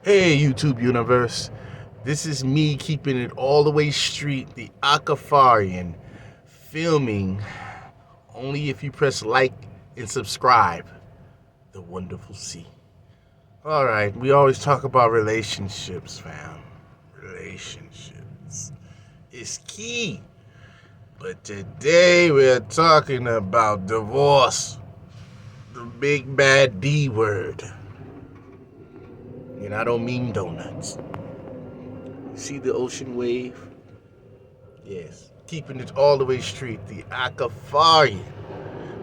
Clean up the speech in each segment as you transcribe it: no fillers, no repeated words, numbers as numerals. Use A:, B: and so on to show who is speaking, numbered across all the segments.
A: Hey, YouTube universe. This is me keeping it all the way street, the Akafarian, filming only if you press like and subscribe. The wonderful sea. Alright, we always talk about relationships, fam. Relationships is key. But today we're talking about divorce. The big bad D word. And I don't mean donuts. See the ocean wave? Yes. Keeping it all the way straight, the Akafarian.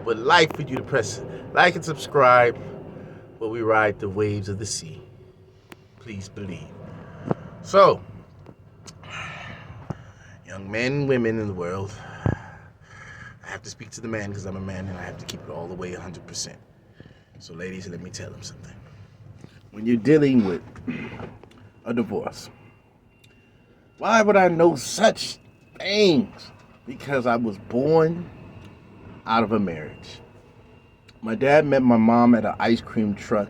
A: Would like for you to press like and subscribe while we ride the waves of the sea. Please believe. So, young men and women in the world, I have to speak to the man because I'm a man and I have to keep it all the way 100%. So ladies, let me tell them something. When you're dealing with a divorce, why would I know such things? Because I was born out of a marriage. My dad met my mom at an ice cream truck.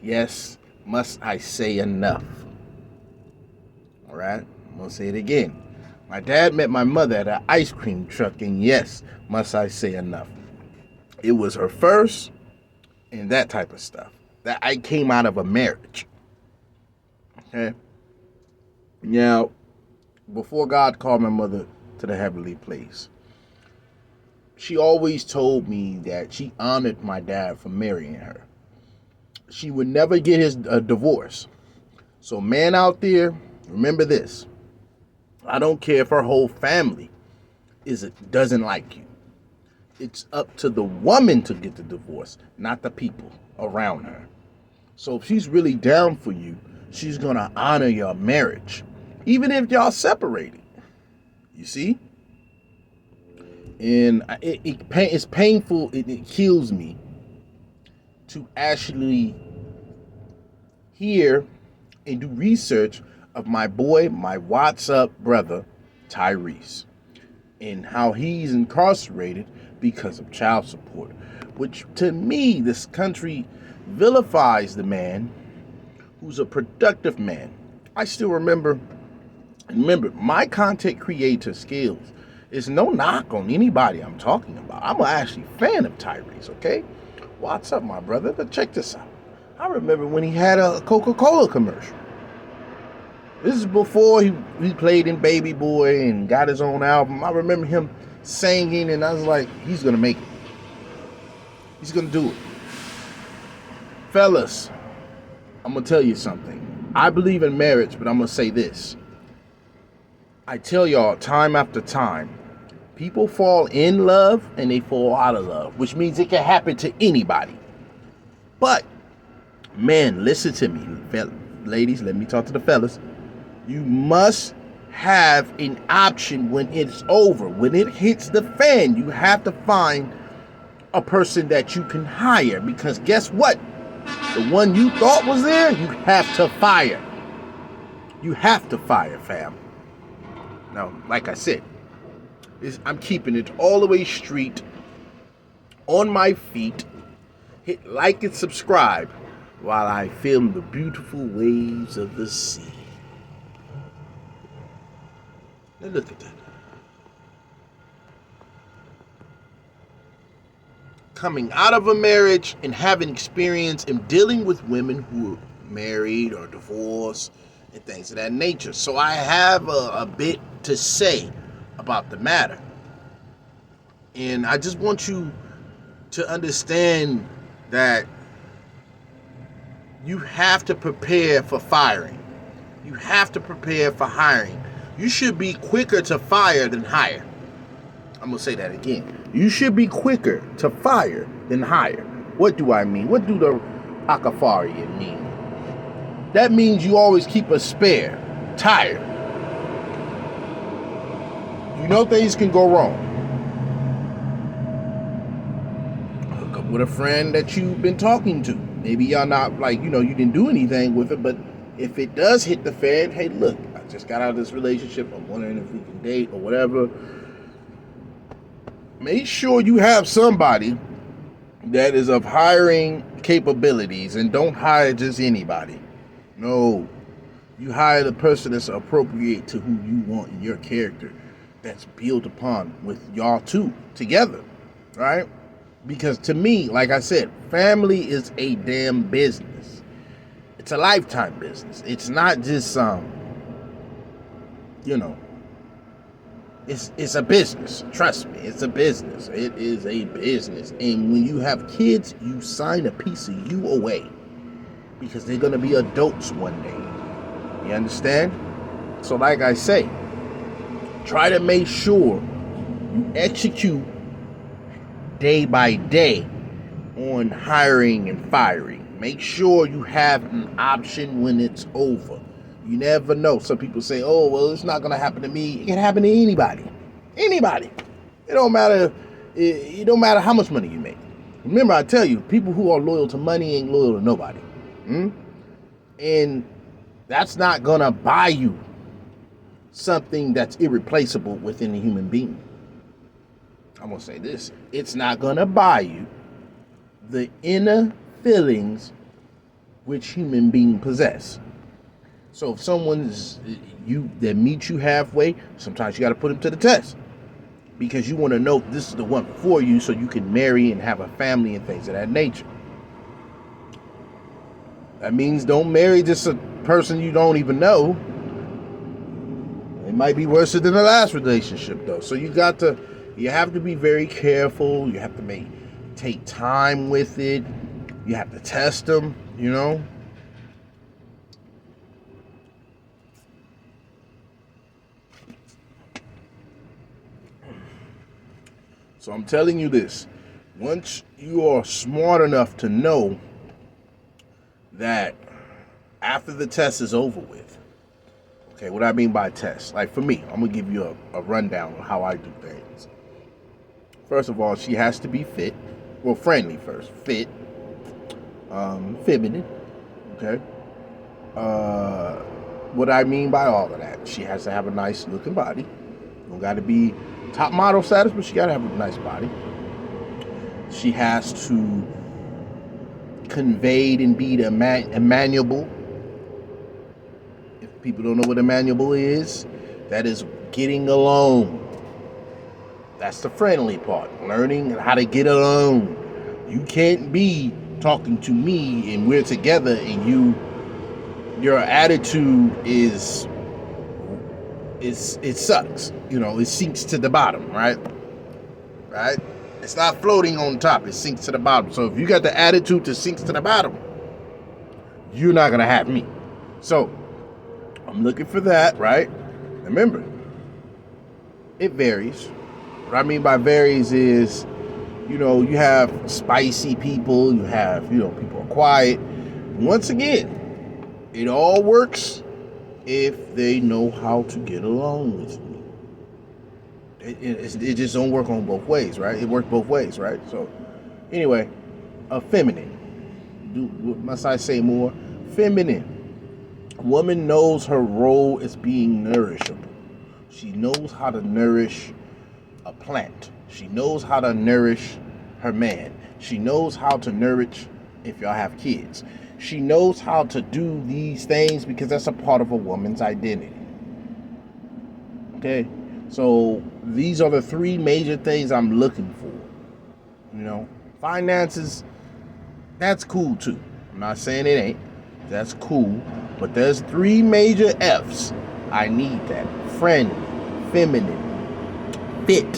A: Yes, must I say enough? All right, I'm gonna say it again. My dad met my mother at an ice cream truck, and yes, must I say enough? It was her first and that type of stuff. That I came out of a marriage. Okay? Now, before God called my mother to the heavenly place, she always told me that she honored my dad for marrying her. She would never get a divorce. So man out there, remember this. I don't care if her whole family doesn't like you. It's up to the woman to get the divorce, not the people around her. So if she's really down for you, she's going to honor your marriage, even if y'all separated. You see? And it's painful, it kills me to actually hear and do research of my boy, my WhatsApp brother, Tyrese, and how he's incarcerated because of child support, which to me, this country vilifies the man who's a productive man. I still remember, my content creator skills is no knock on anybody I'm talking about. I'm actually a fan of Tyrese, okay? What's up, my brother? But check this out. I remember when he had a Coca-Cola commercial. This is before he played in Baby Boy and got his own album. I remember him singing, and I was like, he's going to make it. He's going to do it. Fellas, I'm going to tell you something. I believe in marriage, but I'm going to say this. I tell y'all time after time, people fall in love and they fall out of love, which means it can happen to anybody. But, man, listen to me. Ladies, let me talk to the fellas. You must have an option when it's over. When it hits the fan, you have to find a person that you can hire. Because guess what? The one you thought was there, you have to fire. You have to fire, fam. Now, like I said, I'm keeping it all the way street, on my feet. Hit like and subscribe while I film the beautiful waves of the sea. Now look at that. Coming out of a marriage and having experience in dealing with women who are married or divorced and things of that nature. So I have a bit to say about the matter. And I just want you to understand that you have to prepare for firing. You have to prepare for hiring. You should be quicker to fire than hire. I'm going to say that again. You should be quicker to fire than hire. What do I mean? What do the Akafarian mean? That means you always keep a spare tire. You know things can go wrong. Hook up with a friend that you've been talking to. Maybe y'all not you didn't do anything with it, but if it does hit the fan, hey, look, I just got out of this relationship. I'm wondering if we can date or whatever. Make sure you have somebody that is of hiring capabilities and don't hire just anybody. No. You hire the person that's appropriate to who you want in your character, that's built upon with y'all two together, right? Because to me, like I said, family is a damn business. It's a lifetime business. It's not just you know, it's a business. Trust me, it's a business. It is a business. And when you have kids, you sign a piece of you away because they're gonna be adults one day. You understand? So like I say, try to make sure you execute day by day on hiring and firing. Make sure you have an option when it's over. You never know. Some people say, oh, well, it's not going to happen to me. It can happen to anybody. Anybody. It don't matter. It don't matter how much money you make. Remember, I tell you, people who are loyal to money ain't loyal to nobody. And that's not going to buy you something that's irreplaceable within a human being. I'm going to say this. It's not going to buy you the inner feelings which human beings possess. So if someone's that meets you halfway, sometimes you got to put them to the test because you want to know this is the one for you so you can marry and have a family and things of that nature. That means don't marry just a person you don't even know. It might be worse than the last relationship though. So you have to be very careful. You have to take time with it. You have to test them, you know. So I'm telling you this, once you are smart enough to know that after the test is over with, okay, what I mean by test, like for me, I'm going to give you a rundown of how I do things. First of all, she has to be fit, well, friendly first, fit, feminine, okay. What I mean by all of that, she has to have a nice looking body. Don't got to be top model status, but she got to have a nice body. She has to convey and be amenable. If people don't know what amenable is, that is getting along. That's the friendly part, learning how to get along. You can't be talking to me and we're together and your attitude is it sucks. You know, it sinks to the bottom, right? Right? It's not floating on top, it sinks to the bottom. So if you got the attitude to sinks to the bottom, you're not gonna have me. So I'm looking for that, right? Remember, it varies. What I mean by varies is, you know, you have spicy people, you have, you know, people are quiet. Once again, it all works if they know how to get along with me. It just don't work on both ways, right? It works both ways, right? So, anyway, feminine. Must I say more? Feminine. A woman knows her role as being nourishable. She knows how to nourish a plant. She knows how to nourish her man. She knows how to nourish if y'all have kids. She knows how to do these things because that's a part of a woman's identity. Okay? So these are the three major things I'm looking for. You know, finances, that's cool too. I'm not saying it ain't. That's cool. But there's three major F's. I need that. Friendly, feminine, fit.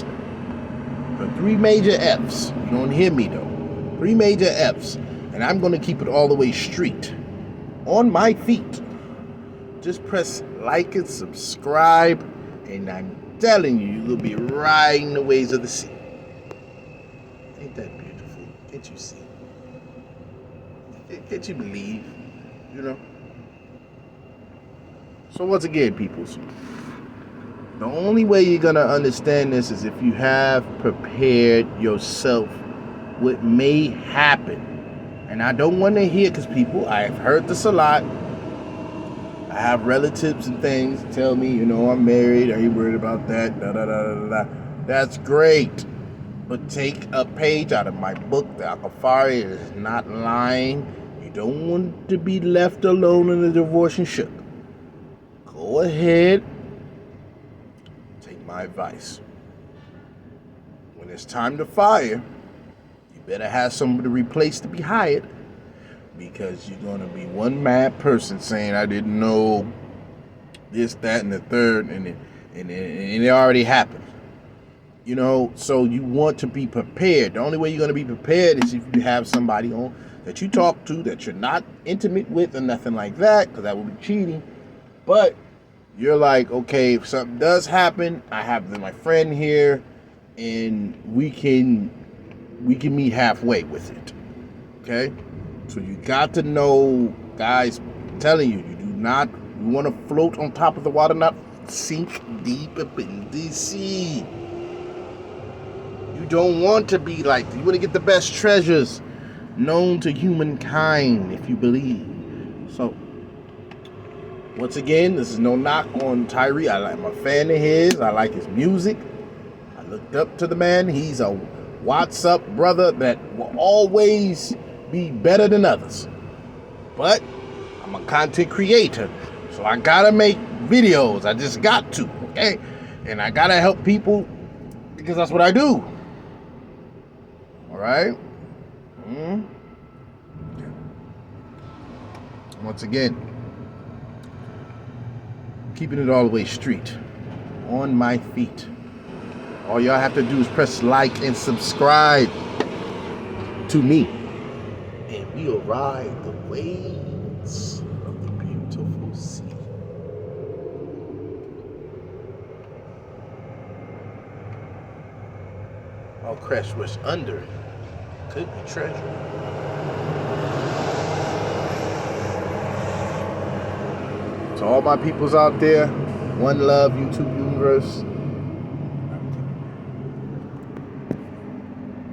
A: The three major F's. You don't hear me though. Three major F's. And I'm going to keep it all the way straight. On my feet. Just press like and subscribe. And I'm telling you, you'll be riding the waves of the sea. Ain't that beautiful? Can't you see? Can't you believe? You know? So once again, peoples, the only way you're going to understand this is if you have prepared yourself what may happen. And I don't want to hear, because people, I've heard this a lot. I have relatives and things tell me, you know, I'm married. Are you worried about that? Da, da, da, da, da. That's great. But take a page out of my book. The Alkafari is not lying. You don't want to be left alone in a divorce and shook, go ahead, take my advice. When it's time to fire, you better have somebody replaced to be hired, because you're going to be one mad person saying, I didn't know this, that, and the third, and it already happened. You know, so you want to be prepared. The only way you're going to be prepared is if you have somebody on that you talk to that you're not intimate with or nothing like that, because that would be cheating. But you're like, okay, if something does happen, I have my friend here, and we can meet halfway with it. Okay? So you got to know, guys, I'm telling you, you want to float on top of the water, not sink deep up in the sea. You don't want to be like, you want to get the best treasures known to humankind, if you believe. So, once again, this is no knock on Tyrese. I'm a fan of his. I like his music. I looked up to the man. He's a what's up brother that will always be better than others. But I'm a content creator, so I gotta make videos. I just got to, okay? And I gotta help people because that's what I do. All right? Once again, keeping it all the way street, on my feet. All y'all have to do is press like and subscribe to me, and we'll ride the waves of the beautiful sea. I'll crash what's under it. Could be treasure. To all my peoples out there, one love, YouTube universe.